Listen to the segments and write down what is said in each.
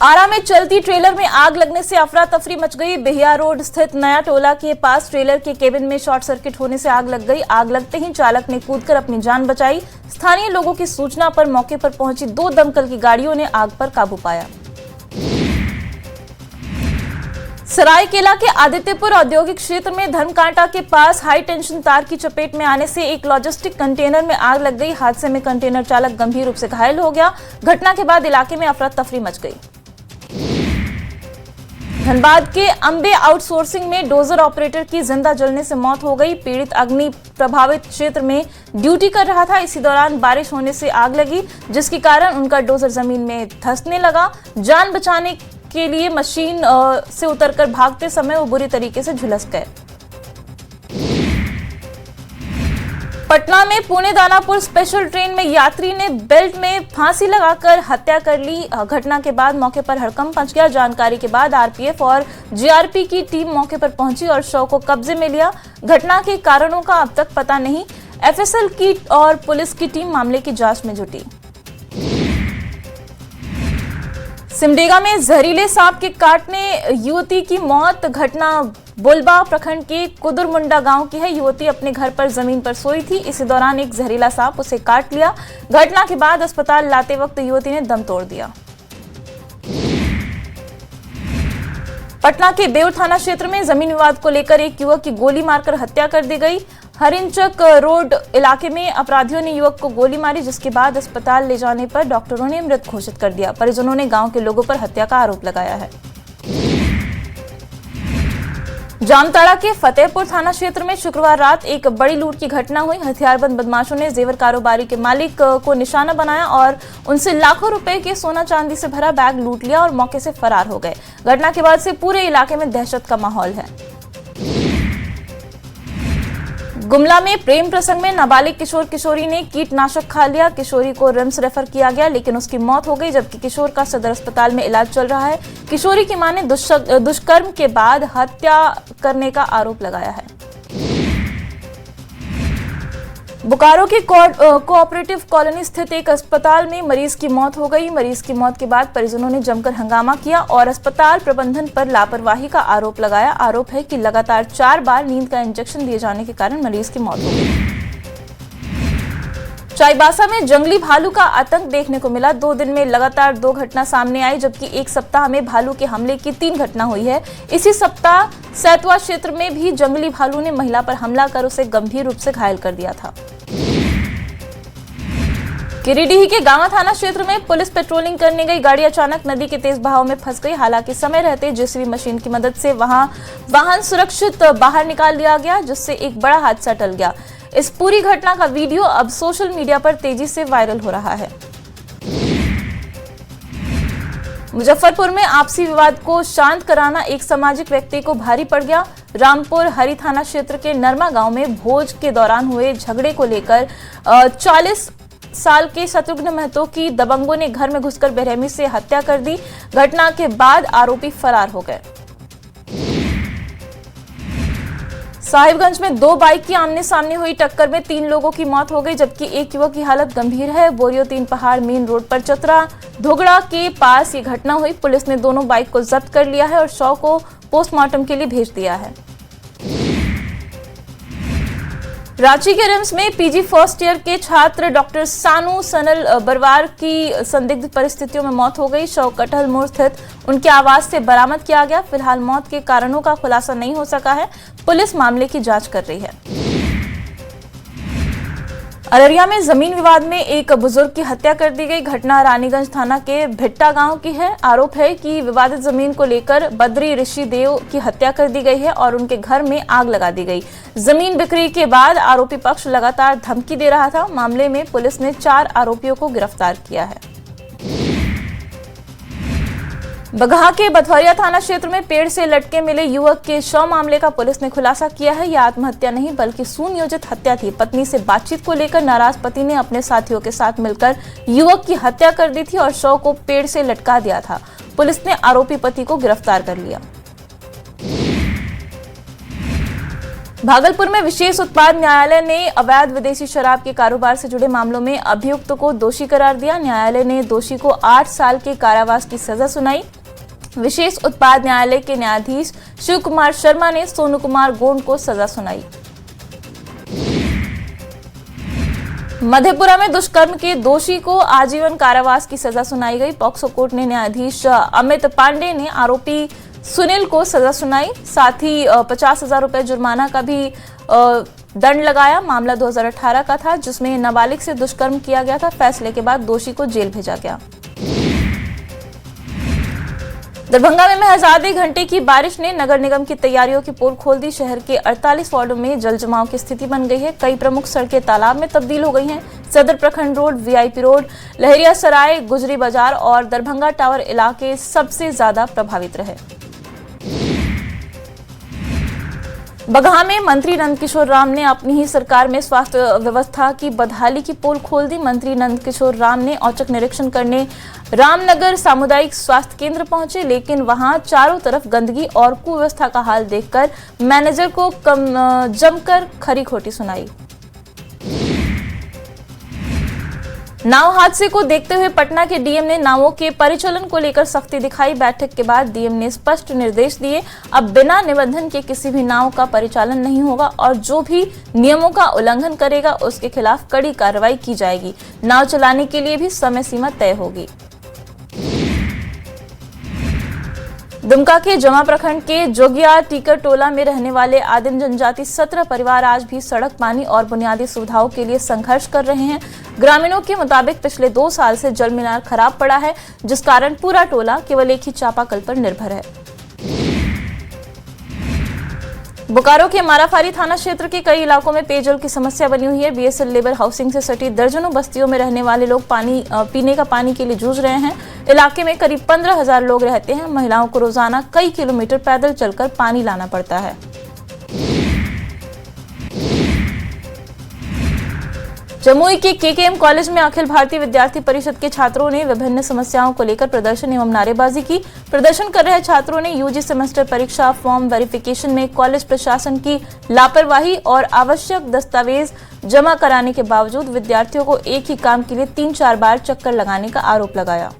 आरा में चलती ट्रेलर में आग लगने से अफरा तफरी मच गई। बेहिया रोड स्थित नया टोला के पास ट्रेलर के केबिन में शॉर्ट सर्किट होने से आग लग गई। आग लगते ही चालक ने कूदकर अपनी जान बचाई। स्थानीय लोगों की सूचना पर मौके पर पहुंची 2 दमकल की गाड़ियों ने आग पर काबू पाया। सरायकेला के आदित्यपुर औद्योगिक क्षेत्र में धर्मकांटा के पास हाई टेंशन तार की चपेट में आने से एक लॉजिस्टिक कंटेनर में आग लग गई। हादसे में कंटेनर चालक गंभीर रूप से घायल हो गया। घटना के बाद इलाके में अफरा तफरी मच गई। धनबाद के अंबे आउटसोर्सिंग में डोजर ऑपरेटर की जिंदा जलने से मौत हो गई। पीड़ित अग्नि प्रभावित क्षेत्र में ड्यूटी कर रहा था। इसी दौरान बारिश होने से आग लगी, जिसके कारण उनका डोजर जमीन में धंसने लगा। जान बचाने के लिए मशीन से उतरकर भागते समय वो बुरी तरीके से झुलस गए। पटना में पुणे दानापुर स्पेशल ट्रेन में यात्री ने बेल्ट में फांसी लगाकर हत्या कर ली। घटना के बाद मौके पर हड़कंप मच गया। जानकारी के बाद आरपीएफ और जीआरपी की टीम मौके पर पहुंची और शव को कब्जे में लिया। घटना के कारणों का अब तक पता नहीं। एफएसएल की और पुलिस की टीम मामले की जांच में जुटी। सिमडेगा में जहरीले सांप के काटने युवती की मौत। घटना बोलबा प्रखंड के कुदुरमुंडा गांव की है। युवती अपने घर पर जमीन पर सोई थी। इसी दौरान एक जहरीला सांप उसे काट लिया। घटना के बाद अस्पताल लाते वक्त युवती ने दम तोड़ दिया। पटना के बेउर थाना क्षेत्र में जमीन विवाद को लेकर एक युवक की गोली मारकर हत्या कर दी गई। हरिंचक रोड इलाके में अपराधियों ने युवक को गोली मारी, जिसके बाद अस्पताल ले जाने पर डॉक्टरों ने मृत घोषित कर दिया। परिजनों ने गांव के लोगों पर हत्या का आरोप लगाया है। जामताड़ा के फतेहपुर थाना क्षेत्र में शुक्रवार रात एक बड़ी लूट की घटना हुई। हथियारबंद बदमाशों ने जेवर कारोबारी के मालिक को निशाना बनाया और उनसे लाखों रुपए के सोना चांदी से भरा बैग लूट लिया और मौके से फरार हो गए। घटना के बाद से पूरे इलाके में दहशत का माहौल है। गुमला में प्रेम प्रसंग में नाबालिग किशोर किशोरी ने कीटनाशक खा लिया। किशोरी को रिम्स रेफर किया गया, लेकिन उसकी मौत हो गई, जबकि किशोर का सदर अस्पताल में इलाज चल रहा है। किशोरी की मां ने दुष्कर्म के बाद हत्या करने का आरोप लगाया है। बोकारो के कोऑपरेटिव कॉलोनी स्थित एक अस्पताल में मरीज की मौत हो गई। मरीज की मौत के बाद परिजनों ने जमकर हंगामा किया और अस्पताल प्रबंधन पर लापरवाही का आरोप लगाया। आरोप है कि लगातार 4 बार नींद का इंजेक्शन दिए जाने के कारण मरीज की मौत हो गई। चाईबासा में जंगली भालू का आतंक देखने को मिला। 2 दिन में लगातार 2 घटना सामने आई, जबकि एक सप्ताह में भालू के हमले की 3 घटना हुई है। इसी सप्ताह सैतवा क्षेत्र में भी जंगली भालू ने महिला पर हमला कर उसे गंभीर रूप से घायल कर दिया था। गिरिडीह के गांवा थाना क्षेत्र में पुलिस पेट्रोलिंग करने गई गाड़ी अचानक नदी के तेज बहाव में फंस गई। हालांकि समय रहते जेसीबी मशीन की मदद से वाहन सुरक्षित बाहर निकाल लिया गया, जिससे एक बड़ा हादसा टल गया। इस पूरी घटना का वीडियो अब सोशल मीडिया पर तेजी से वायरल हो रहा है। मुजफ्फरपुर में आपसी विवाद को शांत कराना एक सामाजिक व्यक्ति को भारी पड़ गया। रामपुर हरी थाना क्षेत्र के नरमा गांव में भोज के दौरान हुए झगड़े को लेकर 40 साल के शत्रुघ्न महतो की दबंगों ने घर में घुसकर बेरहमी से हत्या कर दी। घटना के बाद आरोपी फरार हो गए। साहिबगंज में 2 बाइक की आमने सामने हुई टक्कर में 3 लोगों की मौत हो गई, जबकि एक युवक की हालत गंभीर है। बोरियो 3 पहाड़ मेन रोड पर चतरा धोगड़ा के पास ये घटना हुई। पुलिस ने दोनों बाइक को जब्त कर लिया है और शव को पोस्टमार्टम के लिए भेज दिया है। रांची के रिम्स में पीजी फर्स्ट ईयर के छात्र डॉक्टर सानू सनल बरवार की संदिग्ध परिस्थितियों में मौत हो गई। शव कटहल मोड़ स्थित उनके आवास से बरामद किया गया। फिलहाल मौत के कारणों का खुलासा नहीं हो सका है। पुलिस मामले की जांच कर रही है। अररिया में जमीन विवाद में एक बुजुर्ग की हत्या कर दी गई। घटना रानीगंज थाना के भिट्टा गांव की है। आरोप है कि विवादित जमीन को लेकर बद्री ऋषि देव की हत्या कर दी गई है और उनके घर में आग लगा दी गई। जमीन बिक्री के बाद आरोपी पक्ष लगातार धमकी दे रहा था। मामले में पुलिस ने 4 आरोपियों को गिरफ्तार किया है। बगहा के बथवरिया थाना क्षेत्र में पेड़ से लटके मिले युवक के शव मामले का पुलिस ने खुलासा किया है। यह आत्महत्या नहीं बल्कि सुनियोजित हत्या थी। पत्नी से बातचीत को लेकर नाराज पति ने अपने साथियों के साथ मिलकर युवक की हत्या कर दी थी और शव को पेड़ से लटका दिया था। पुलिस ने आरोपी पति को गिरफ्तार कर लिया। भागलपुर में विशेष उत्पाद न्यायालय ने अवैध विदेशी शराब के कारोबार से जुड़े मामलों में अभियुक्त को दोषी करार दिया। न्यायालय ने दोषी को 8 साल के कारावास की सजा सुनाई। विशेष उत्पाद न्यायालय के न्यायाधीश शिव कुमार शर्मा ने सोनू कुमार गोंड को सजा सुनाई। मधेपुरा में दुष्कर्म के दोषी को आजीवन कारावास की सजा सुनाई गई। पॉक्सो कोर्ट ने न्यायाधीश अमित पांडे ने आरोपी सुनील को सजा सुनाई, साथ ही 50,000 रुपए जुर्माना का भी दंड लगाया। मामला 2018 का था, जिसमें नाबालिग से दुष्कर्म किया गया था। फैसले के बाद दोषी को जेल भेजा गया। दरभंगा में महज आधे घंटे की बारिश ने नगर निगम की तैयारियों की पोल खोल दी। शहर के 48 वार्डों में जल जमाव की स्थिति बन गई है। कई प्रमुख सड़कें तालाब में तब्दील हो गई हैं। सदर प्रखंड रोड, वीआईपी रोड, लहरिया सराय, गुजरी बाजार और दरभंगा टावर इलाके सबसे ज्यादा प्रभावित रहे। बगहा में मंत्री नंदकिशोर राम ने अपनी ही सरकार में स्वास्थ्य व्यवस्था की बदहाली की पोल खोल दी। मंत्री नंदकिशोर राम ने औचक निरीक्षण करने रामनगर सामुदायिक स्वास्थ्य केंद्र पहुंचे, लेकिन वहां चारों तरफ गंदगी और कुव्यवस्था का हाल देखकर मैनेजर को जमकर खरी खोटी सुनाई। नाव हादसे को देखते हुए पटना के डीएम ने नावों के परिचालन को लेकर सख्ती दिखाई। बैठक के बाद डीएम ने स्पष्ट निर्देश दिए, अब बिना निबंधन के किसी भी नाव का परिचालन नहीं होगा और जो भी नियमों का उल्लंघन करेगा उसके खिलाफ कड़ी कार्रवाई की जाएगी। नाव चलाने के लिए भी समय सीमा तय होगी। दुमका के जमा प्रखंड के जोगिया टीकर टोला में रहने वाले आदिम जनजाति 17 परिवार आज भी सड़क, पानी और बुनियादी सुविधाओं के लिए संघर्ष कर रहे हैं। ग्रामीणों के मुताबिक पिछले 2 साल से जल मीनार खराब पड़ा है, जिस कारण पूरा टोला केवल एक ही चापाकल पर निर्भर है। बोकारो के माराफारी थाना क्षेत्र के कई इलाकों में पेयजल की समस्या बनी हुई है। बीएसएल लेबर हाउसिंग से सटी दर्जनों बस्तियों में रहने वाले लोग पीने का पानी के लिए जूझ रहे हैं। इलाके में करीब 15,000 लोग रहते हैं। महिलाओं को रोजाना कई किलोमीटर पैदल चलकर पानी लाना पड़ता है। जमुई के केकेएम कॉलेज में अखिल भारतीय विद्यार्थी परिषद के छात्रों ने विभिन्न समस्याओं को लेकर प्रदर्शन एवं नारेबाजी की। प्रदर्शन कर रहे छात्रों ने यूजी सेमेस्टर परीक्षा फॉर्म वेरिफिकेशन में कॉलेज प्रशासन की लापरवाही और आवश्यक दस्तावेज जमा कराने के बावजूद विद्यार्थियों को एक ही काम के लिए 3-4 बार चक्कर लगाने का आरोप लगाया।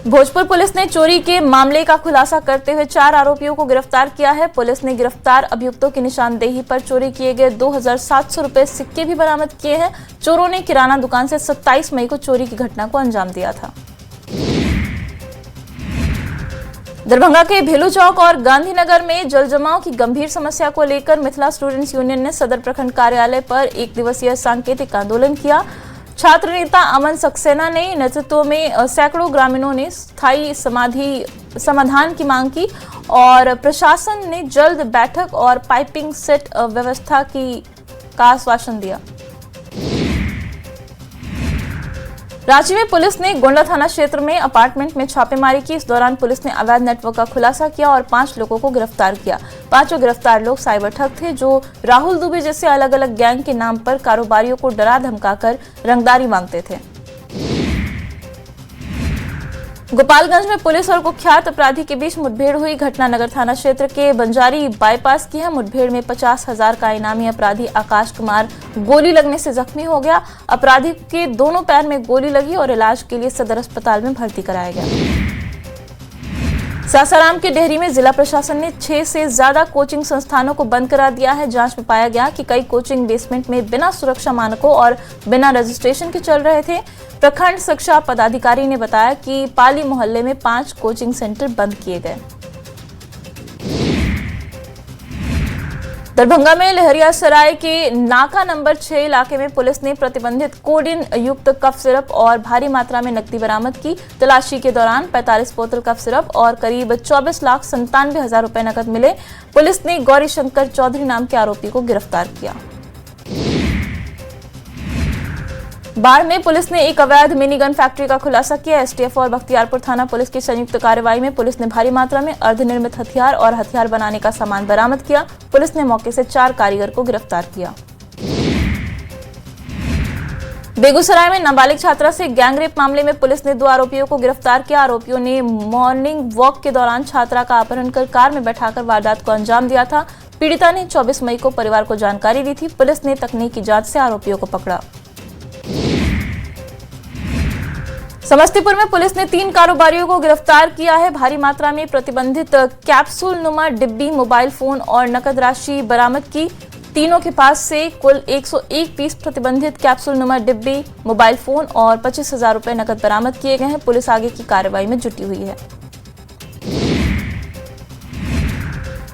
भोजपुर पुलिस ने चोरी के मामले का खुलासा करते हुए 4 आरोपियों को गिरफ्तार किया है। पुलिस ने गिरफ्तार अभियुक्तों की निशानदेही पर चोरी किए गए 2,700 रुपए सिक्के भी बरामद किए हैं। चोरों ने किराना दुकान से 27 मई को चोरी की घटना को अंजाम दिया था। दरभंगा के भेलू चौक और गांधीनगर में जल जमाव की गंभीर समस्या को लेकर मिथिला स्टूडेंट्स यूनियन ने सदर प्रखंड कार्यालय पर 1 दिवसीय सांकेतिक आंदोलन किया। छात्र नेता अमन सक्सेना ने नेतृत्व में सैकड़ों ग्रामीणों ने स्थायी समाधान की मांग की और प्रशासन ने जल्द बैठक और पाइपिंग सेट व्यवस्था का आश्वासन दिया। रांची में पुलिस ने गोंडा थाना क्षेत्र में अपार्टमेंट में छापेमारी की। इस दौरान पुलिस ने अवैध नेटवर्क का खुलासा किया और 5 लोगों को गिरफ्तार किया। 5 गिरफ्तार लोग साइबर ठग थे, जो राहुल दुबे जैसे अलग अलग गैंग के नाम पर कारोबारियों को डरा धमकाकर रंगदारी मांगते थे। गोपालगंज में पुलिस और कुख्यात अपराधी के बीच मुठभेड़ हुई। घटना नगर थाना क्षेत्र के बंजारी बाईपास की है। मुठभेड़ में 50,000 का इनामी अपराधी आकाश कुमार गोली लगने से जख्मी हो गया। अपराधी के दोनों पैर में गोली लगी और इलाज के लिए सदर अस्पताल में भर्ती कराया गया। सासाराम के डेहरी में जिला प्रशासन ने 6 से ज्यादा कोचिंग संस्थानों को बंद करा दिया है। जांच में पाया गया कि कई कोचिंग बेसमेंट में बिना सुरक्षा मानकों और बिना रजिस्ट्रेशन के चल रहे थे। प्रखंड शिक्षा पदाधिकारी ने बताया कि पाली मोहल्ले में 5 कोचिंग सेंटर बंद किए गए। दरभंगा में लहरिया सराय के नाका नंबर 6 इलाके में पुलिस ने प्रतिबंधित कोडीन युक्त कफ सिरप और भारी मात्रा में नकदी बरामद की। तलाशी के दौरान 45 बोतल कफ सिरप और करीब 24,97,000 रुपए नकद मिले। पुलिस ने गौरी शंकर चौधरी नाम के आरोपी को गिरफ्तार किया। बाढ़ में पुलिस ने एक अवैध मिनी गन फैक्ट्री का खुलासा किया। एसटीएफ और बख्तियारपुर थाना पुलिस की संयुक्त कार्रवाई में पुलिस ने भारी मात्रा में अर्धनिर्मित हथियार और हथियार बनाने का सामान बरामद किया। पुलिस ने मौके से 4 कारीगर को गिरफ्तार किया। बेगूसराय में नाबालिग छात्रा से गैंगरेप मामले में पुलिस ने 2 आरोपियों को गिरफ्तार किया। आरोपियों ने मॉर्निंग वॉक के दौरान छात्रा का अपहरण कर कार में बैठाकर वारदात को अंजाम दिया था। पीड़िता ने 24 मई को परिवार को जानकारी दी थी। पुलिस ने तकनीकी जांच से आरोपियों को पकड़ा। समस्तीपुर में पुलिस ने 3 कारोबारियों को गिरफ्तार किया है। भारी मात्रा में प्रतिबंधित कैप्सूल नुमा डिब्बी, मोबाइल फोन और नकद राशि बरामद की। तीनों के पास से कुल 101 पीस प्रतिबंधित कैप्सूल नुमा डिब्बी, मोबाइल फोन और 25,000 रुपए नकद बरामद किए गए हैं। पुलिस आगे की कार्रवाई में जुटी हुई है।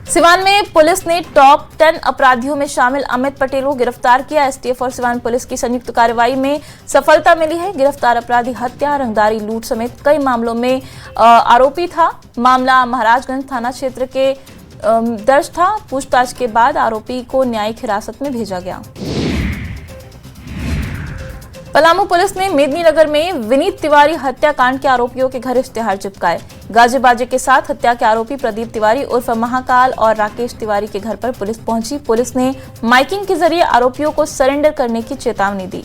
सिवान में पुलिस ने टॉप 10 अपराधियों में शामिल अमित पटेल को गिरफ्तार किया। एसटीएफ और सिवान पुलिस की संयुक्त कार्रवाई में सफलता मिली है। गिरफ्तार अपराधी हत्या, रंगदारी, लूट समेत कई मामलों में आरोपी था। मामला महाराजगंज थाना क्षेत्र के दर्ज था। पूछताछ के बाद आरोपी को न्यायिक हिरासत में भेजा गया। पलामू पुलिस ने मेदिनीनगर में विनीत तिवारी हत्याकांड के आरोपियों के घर इश्तेहार चिपकाए। गाजे बाजे के साथ हत्या के आरोपी प्रदीप तिवारी उर्फ महाकाल और राकेश तिवारी के घर पर पुलिस पहुंची। पुलिस ने माइकिंग के जरिए आरोपियों को सरेंडर करने की चेतावनी दी।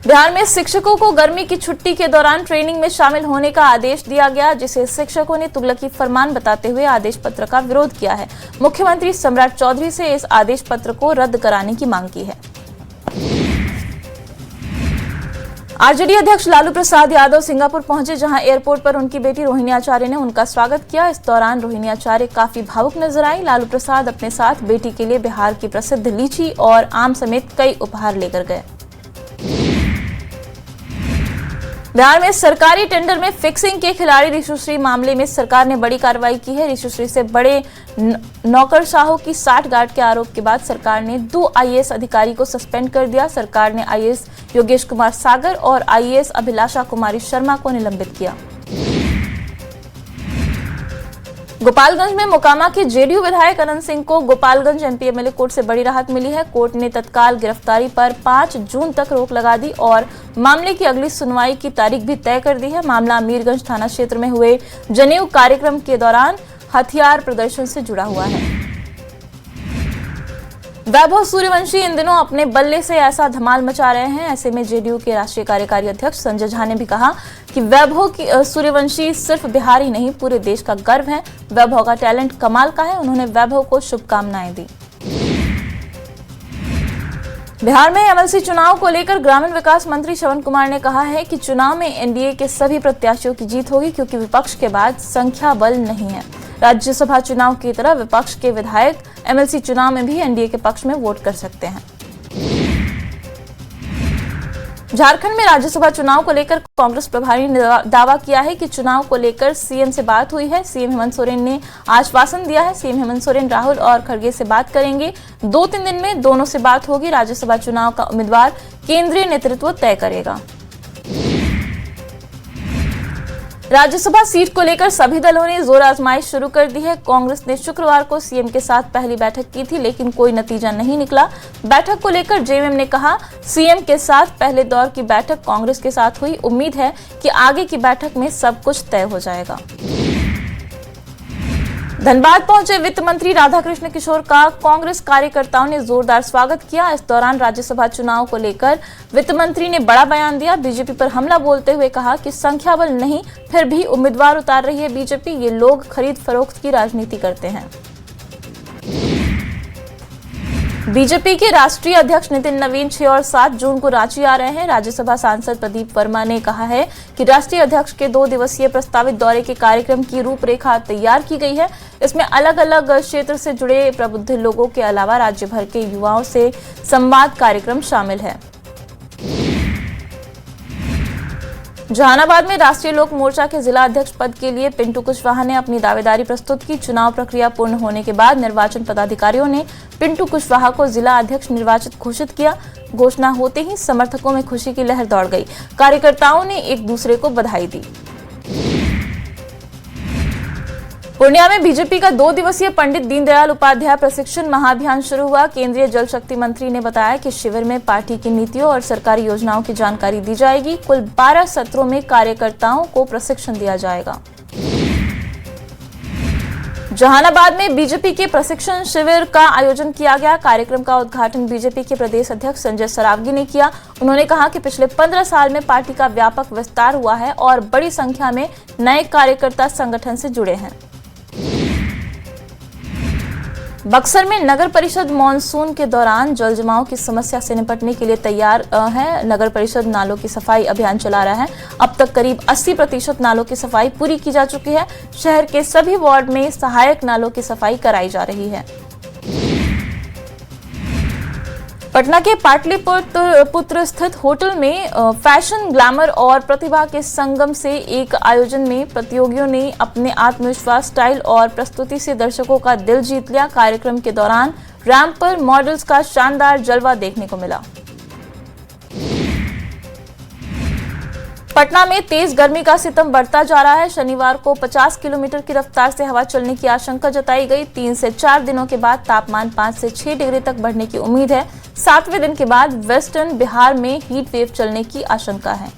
बिहार में शिक्षकों को गर्मी की छुट्टी के दौरान ट्रेनिंग में शामिल होने का आदेश दिया गया, जिसे शिक्षकों ने तुगलकी फरमान बताते हुए आदेश पत्र का विरोध किया है। मुख्यमंत्री सम्राट चौधरी से इस आदेश पत्र को रद्द कराने की मांग की है। आरजेडी अध्यक्ष लालू प्रसाद यादव सिंगापुर पहुंचे, जहां एयरपोर्ट पर उनकी बेटी रोहिणी आचार्य ने उनका स्वागत किया। इस दौरान रोहिणी आचार्य काफी भावुक नजर आई। लालू प्रसाद अपने साथ बेटी के लिए बिहार की प्रसिद्ध लीची और आम समेत कई उपहार लेकर गए। बिहार में सरकारी टेंडर में फिक्सिंग के खिलाड़ी ऋषुश्री मामले में सरकार ने बड़ी कार्रवाई की है। ऋषुश्री से बड़े नौकरशाहों की साठगांठ के आरोप के बाद सरकार ने 2 आईएएस अधिकारी को सस्पेंड कर दिया। सरकार ने आईएएस योगेश कुमार सागर और आईएएस अभिलाषा कुमारी शर्मा को निलंबित किया। गोपालगंज में मोकामा के जेडीयू विधायक अनंत सिंह को गोपालगंज एमपी एमएलए कोर्ट से बड़ी राहत मिली है। कोर्ट ने तत्काल गिरफ्तारी पर 5 जून तक रोक लगा दी और मामले की अगली सुनवाई की तारीख भी तय कर दी है। मामला अमीरगंज थाना क्षेत्र में हुए जनेऊ कार्यक्रम के दौरान हथियार प्रदर्शन से जुड़ा हुआ है। वैभव सूर्यवंशी इन दिनों अपने बल्ले से ऐसा धमाल मचा रहे हैं। ऐसे में जेडीयू के राष्ट्रीय कार्यकारी अध्यक्ष संजय झा ने भी कहा कि वैभव सूर्यवंशी सिर्फ बिहार ही नहीं, पूरे देश का गर्व है। वैभव का टैलेंट कमाल का है। उन्होंने वैभव को शुभकामनाएं दी। बिहार में एमएलसी चुनाव को लेकर ग्रामीण विकास मंत्री श्रवण कुमार ने कहा है कि चुनाव में एनडीए के सभी प्रत्याशियों की जीत होगी, क्योंकि विपक्ष के बाद संख्या बल नहीं है। राज्यसभा चुनाव की तरह विपक्ष के विधायक एमएलसी चुनाव में भी एनडीए के पक्ष में वोट कर सकते हैं। झारखंड में राज्यसभा चुनाव को लेकर कांग्रेस प्रभारी ने दावा किया है कि चुनाव को लेकर सीएम से बात हुई है। सीएम हेमंत सोरेन ने आश्वासन दिया है। सीएम हेमंत सोरेन राहुल और खड़गे से बात करेंगे। 2-3 दिन में दोनों से बात होगी। राज्यसभा चुनाव का उम्मीदवार केंद्रीय नेतृत्व तय करेगा। राज्यसभा सीट को लेकर सभी दलों ने जोर आजमाइश शुरू कर दी है। कांग्रेस ने शुक्रवार को सीएम के साथ पहली बैठक की थी, लेकिन कोई नतीजा नहीं निकला। बैठक को लेकर जेएमएम ने कहा, सीएम के साथ पहले दौर की बैठक कांग्रेस के साथ हुई। उम्मीद है कि आगे की बैठक में सब कुछ तय हो जाएगा। धनबाद पहुंचे वित्त मंत्री राधाकृष्ण किशोर का कांग्रेस कार्यकर्ताओं ने जोरदार स्वागत किया। इस दौरान राज्यसभा चुनाव को लेकर वित्त मंत्री ने बड़ा बयान दिया। बीजेपी पर हमला बोलते हुए कहा कि संख्या बल नहीं, फिर भी उम्मीदवार उतार रही है बीजेपी। ये लोग खरीद फरोख्त की राजनीति करते हैं। बीजेपी के राष्ट्रीय अध्यक्ष नितिन नवीन 6 और 7 जून को रांची आ रहे हैं। राज्यसभा सांसद प्रदीप वर्मा ने कहा है कि राष्ट्रीय अध्यक्ष के 2 दिवसीय प्रस्तावित दौरे के कार्यक्रम की रूपरेखा तैयार की गई है। इसमें अलग अलग क्षेत्र से जुड़े प्रबुद्ध लोगों के अलावा राज्य भर के युवाओं से संवाद कार्यक्रम शामिल है। जहानाबाद में राष्ट्रीय लोक मोर्चा के जिला अध्यक्ष पद के लिए पिंटू कुशवाहा ने अपनी दावेदारी प्रस्तुत की। चुनाव प्रक्रिया पूर्ण होने के बाद निर्वाचन पदाधिकारियों ने पिंटू कुशवाहा को जिला अध्यक्ष निर्वाचित घोषित किया। घोषणा होते ही समर्थकों में खुशी की लहर दौड़ गई। कार्यकर्ताओं ने एक दूसरे को बधाई दी। पूर्णिया में बीजेपी का 2 दिवसीय पंडित दीनदयाल उपाध्याय प्रशिक्षण महाअभियान शुरू हुआ। केंद्रीय जल शक्ति मंत्री ने बताया कि शिविर में पार्टी की नीतियों और सरकारी योजनाओं की जानकारी दी जाएगी। कुल 12 सत्रों में कार्यकर्ताओं को प्रशिक्षण दिया जाएगा। जहानाबाद में बीजेपी के प्रशिक्षण शिविर का आयोजन किया गया। कार्यक्रम का उद्घाटन बीजेपी के प्रदेश अध्यक्ष संजय सरावगी ने किया। उन्होंने कहा कि पिछले 15 साल में पार्टी का व्यापक विस्तार हुआ है और बड़ी संख्या में नए कार्यकर्ता संगठन से जुड़े हैं। बक्सर में नगर परिषद मानसून के दौरान जल जमाव की समस्या से निपटने के लिए तैयार है। नगर परिषद नालों की सफाई अभियान चला रहा है। अब तक करीब 80% नालों की सफाई पूरी की जा चुकी है। शहर के सभी वार्ड में सहायक नालों की सफाई कराई जा रही है। पटना के पाटलिपुत्र स्थित होटल में फैशन, ग्लैमर और प्रतिभा के संगम से एक आयोजन में प्रतियोगियों ने अपने आत्मविश्वास, स्टाइल और प्रस्तुति से दर्शकों का दिल जीत लिया। कार्यक्रम के दौरान रैंप पर मॉडल्स का शानदार जलवा देखने को मिला। पटना में तेज गर्मी का सितम बढ़ता जा रहा है। शनिवार को 50 किलोमीटर की रफ्तार से हवा चलने की आशंका जताई गई। 3 से 4 दिनों के बाद तापमान 5 से 6 डिग्री तक बढ़ने की उम्मीद है। 7वें दिन के बाद वेस्टर्न बिहार में हीट वेव चलने की आशंका है।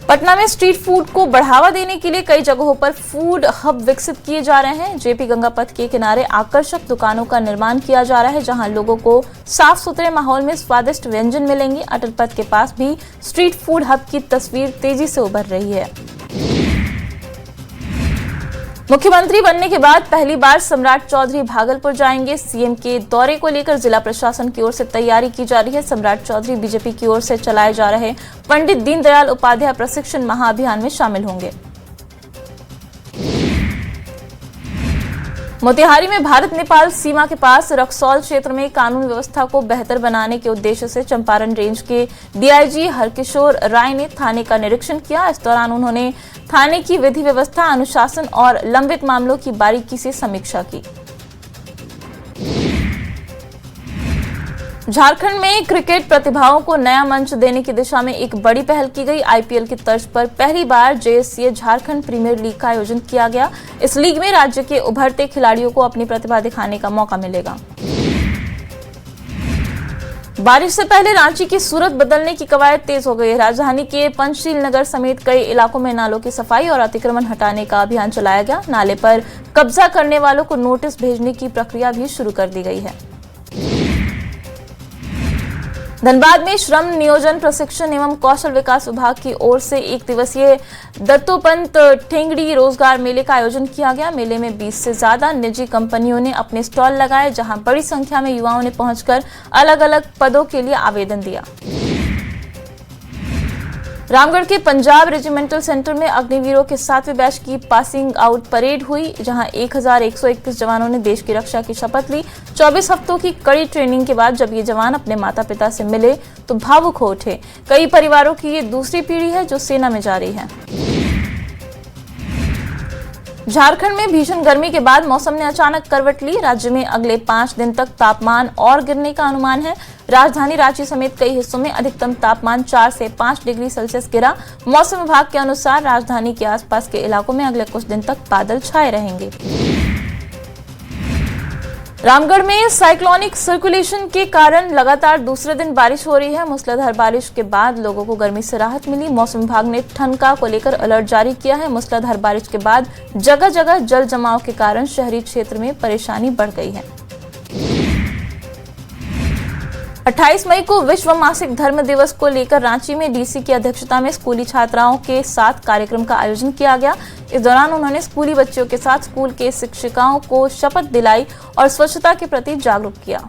पटना में स्ट्रीट फूड को बढ़ावा देने के लिए कई जगहों पर फूड हब विकसित किए जा रहे हैं। जेपी गंगा पथ के किनारे आकर्षक दुकानों का निर्माण किया जा रहा है, जहां लोगों को साफ सुथरे माहौल में स्वादिष्ट व्यंजन मिलेंगे। अटल पथ के पास भी स्ट्रीट फूड हब की तस्वीर तेजी से उभर रही है। मुख्यमंत्री बनने के बाद पहली बार सम्राट चौधरी भागलपुर जाएंगे। सीएम के दौरे को लेकर जिला प्रशासन की ओर से तैयारी की जा रही है। सम्राट चौधरी बीजेपी की ओर से चलाए जा रहे पंडित दीनदयाल उपाध्याय प्रशिक्षण महाअभियान में शामिल होंगे। मोतिहारी में भारत नेपाल सीमा के पास रक्सौल क्षेत्र में कानून व्यवस्था को बेहतर बनाने के उद्देश्य से चंपारण रेंज के डीआईजी हरकिशोर राय ने थाने का निरीक्षण किया। इस दौरान उन्होंने थाने की विधि व्यवस्था, अनुशासन और लंबित मामलों की बारीकी से समीक्षा की। झारखंड में क्रिकेट प्रतिभाओं को नया मंच देने की दिशा में एक बड़ी पहल की गई। आईपीएल की तर्ज पर पहली बार जेएससीए झारखंड प्रीमियर लीग का आयोजन किया गया। इस लीग में राज्य के उभरते खिलाड़ियों को अपनी प्रतिभा दिखाने का मौका मिलेगा। बारिश से पहले रांची की सूरत बदलने की कवायद तेज हो गई है। राजधानी के पंचशील नगर समेत कई इलाकों में नालों की सफाई और अतिक्रमण हटाने का अभियान चलाया गया। नाले पर कब्जा करने वालों को नोटिस भेजने की प्रक्रिया भी शुरू कर दी गई है। धनबाद में श्रम नियोजन प्रशिक्षण एवं कौशल विकास विभाग की ओर से 1 दिवसीय दत्तोपंत ठेंगड़ी रोजगार मेले का आयोजन किया गया। मेले में 20 से ज्यादा निजी कंपनियों ने अपने स्टॉल लगाए, जहां बड़ी संख्या में युवाओं ने पहुंचकर अलग अलग पदों के लिए आवेदन दिया। रामगढ़ के पंजाब रेजिमेंटल सेंटर में अग्निवीरों के 7वें बैच की पासिंग आउट परेड हुई, जहां 1121 जवानों ने देश की रक्षा की शपथ ली। 24 हफ्तों की कड़ी ट्रेनिंग के बाद जब ये जवान अपने माता पिता से मिले तो भावुक हो उठे। कई परिवारों की ये दूसरी पीढ़ी है जो सेना में जा रही है। झारखंड में भीषण गर्मी के बाद मौसम ने अचानक करवट ली। राज्य में अगले 5 दिन तक तापमान और गिरने का अनुमान है। राजधानी रांची समेत कई हिस्सों में अधिकतम तापमान 4 से 5 डिग्री सेल्सियस गिरा। मौसम विभाग के अनुसार राजधानी के आसपास के इलाकों में अगले कुछ दिन तक बादल छाए रहेंगे। रामगढ़ में साइक्लोनिक सर्कुलेशन के कारण लगातार दूसरे दिन बारिश हो रही है। मूसलाधार बारिश के बाद लोगों को गर्मी से राहत मिली। मौसम विभाग ने ठनका को लेकर अलर्ट जारी किया है। मूसलाधार बारिश के बाद जगह जगह जल जमाव के कारण शहरी क्षेत्र में परेशानी बढ़ गई है। 28 मई को विश्व मासिक धर्म दिवस को लेकर रांची में डीसी की अध्यक्षता में स्कूली छात्राओं के साथ कार्यक्रम का आयोजन किया गया। इस दौरान उन्होंने स्कूली बच्चों के साथ स्कूल के शिक्षिकाओं को शपथ दिलाई और स्वच्छता के प्रति जागरूक किया।